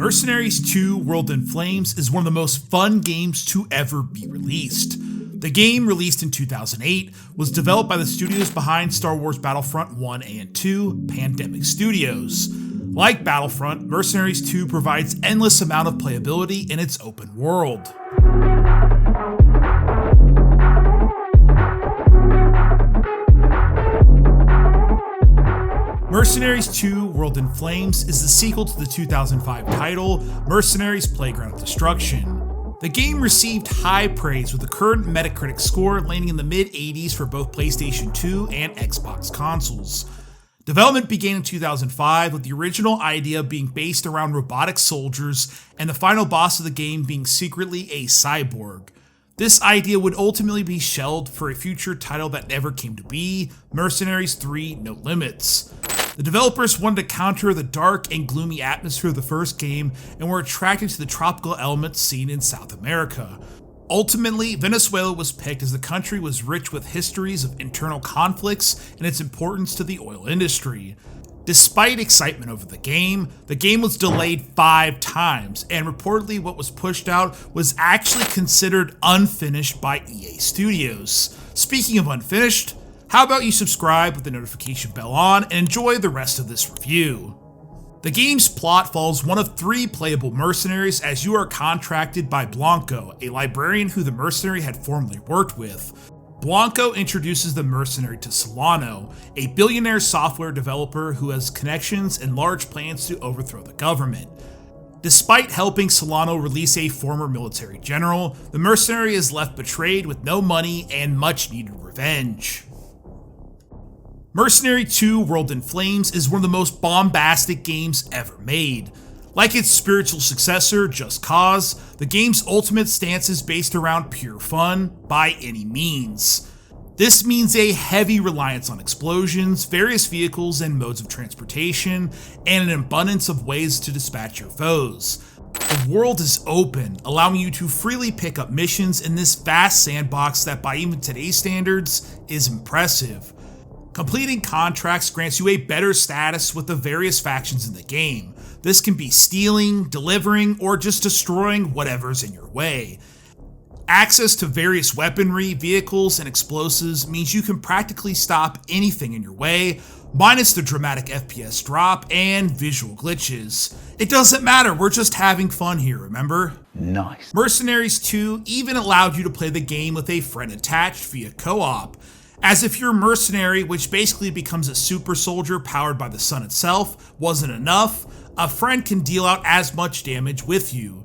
Mercenaries 2 World in Flames is one of the most fun games to ever be released. The game, released in 2008, was developed by the studios behind Star Wars Battlefront 1 and 2, Pandemic Studios. Like Battlefront, Mercenaries 2 provides endless amount of playability in its open world. Mercenaries 2 World in Flames is the sequel to the 2005 title, Mercenaries Playground of Destruction. The game received high praise with the current Metacritic score landing in the mid-80s for both PlayStation 2 and Xbox consoles. Development began in 2005 with the original idea being based around robotic soldiers and the final boss of the game being secretly a cyborg. This idea would ultimately be shelved for a future title that never came to be, Mercenaries 3 No Limits. The developers wanted to counter the dark and gloomy atmosphere of the first game and were attracted to the tropical elements seen in South America. Ultimately, Venezuela was picked as the country was rich with histories of internal conflicts and its importance to the oil industry. Despite excitement over the game was delayed 5 times, and reportedly what was pushed out was actually considered unfinished by EA Studios. Speaking of unfinished, how about you subscribe with the notification bell on and enjoy the rest of this review. The game's plot follows one of 3 playable mercenaries as you are contracted by Blanco, a librarian who the mercenary had formerly worked with. Blanco introduces the mercenary to Solano, a billionaire software developer who has connections and large plans to overthrow the government. Despite helping Solano release a former military general, the mercenary is left betrayed with no money and much needed revenge. Mercenary 2 World in Flames is one of the most bombastic games ever made. Like its spiritual successor, Just Cause, the game's ultimate stance is based around pure fun, by any means. This means a heavy reliance on explosions, various vehicles and modes of transportation, and an abundance of ways to dispatch your foes. The world is open, allowing you to freely pick up missions in this vast sandbox that by even today's standards is impressive. Completing contracts grants you a better status with the various factions in the game. This can be stealing, delivering, or just destroying whatever's in your way. Access to various weaponry, vehicles, and explosives means you can practically stop anything in your way, minus the dramatic FPS drop and visual glitches. It doesn't matter, we're just having fun here, remember? Nice. Mercenaries 2 even allowed you to play the game with a friend attached via co-op. As if your mercenary, which basically becomes a super soldier powered by the sun itself, wasn't enough, a friend can deal out as much damage with you.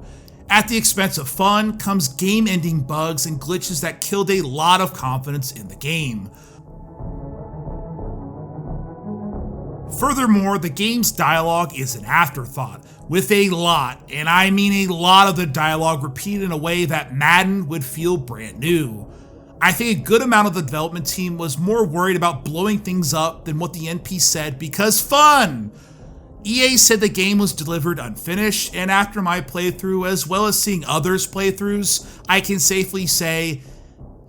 At the expense of fun comes game-ending bugs and glitches that killed a lot of confidence in the game. Furthermore, the game's dialogue is an afterthought, with a lot, and I mean a lot of the dialogue repeated in a way that Madden would feel brand new. I think a good amount of the development team was more worried about blowing things up than what the NP said because fun! EA said the game was delivered unfinished, and after my playthrough as well as seeing others' playthroughs, I can safely say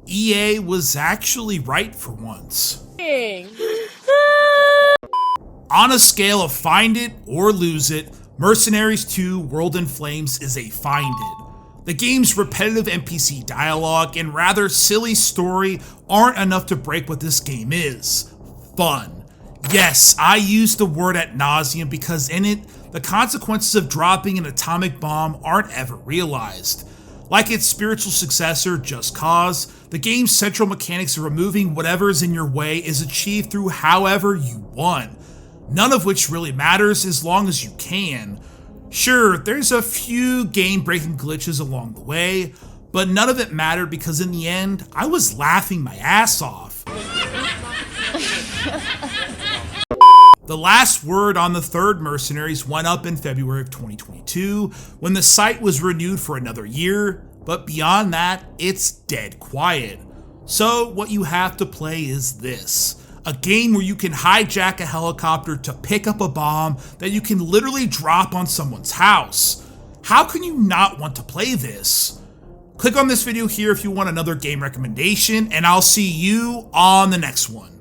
EA was actually right for once. On a scale of find it or lose it, Mercenaries 2 World in Flames is a find it. The game's repetitive NPC dialogue and rather silly story aren't enough to break what this game is. Fun. Yes, I use the word ad nauseum because in it, the consequences of dropping an atomic bomb aren't ever realized. Like its spiritual successor, Just Cause, the game's central mechanics of removing whatever is in your way is achieved through however you want. None of which really matters as long as you can. Sure, there's a few game-breaking glitches along the way, but none of it mattered because in the end, I was laughing my ass off. The last word on the 3rd Mercenaries went up in February of 2022 when the site was renewed for another year, but beyond that, it's dead quiet. So what you have to play is this. A game where you can hijack a helicopter to pick up a bomb that you can literally drop on someone's house. How can you not want to play this? Click on this video here if you want another game recommendation, and I'll see you on the next one.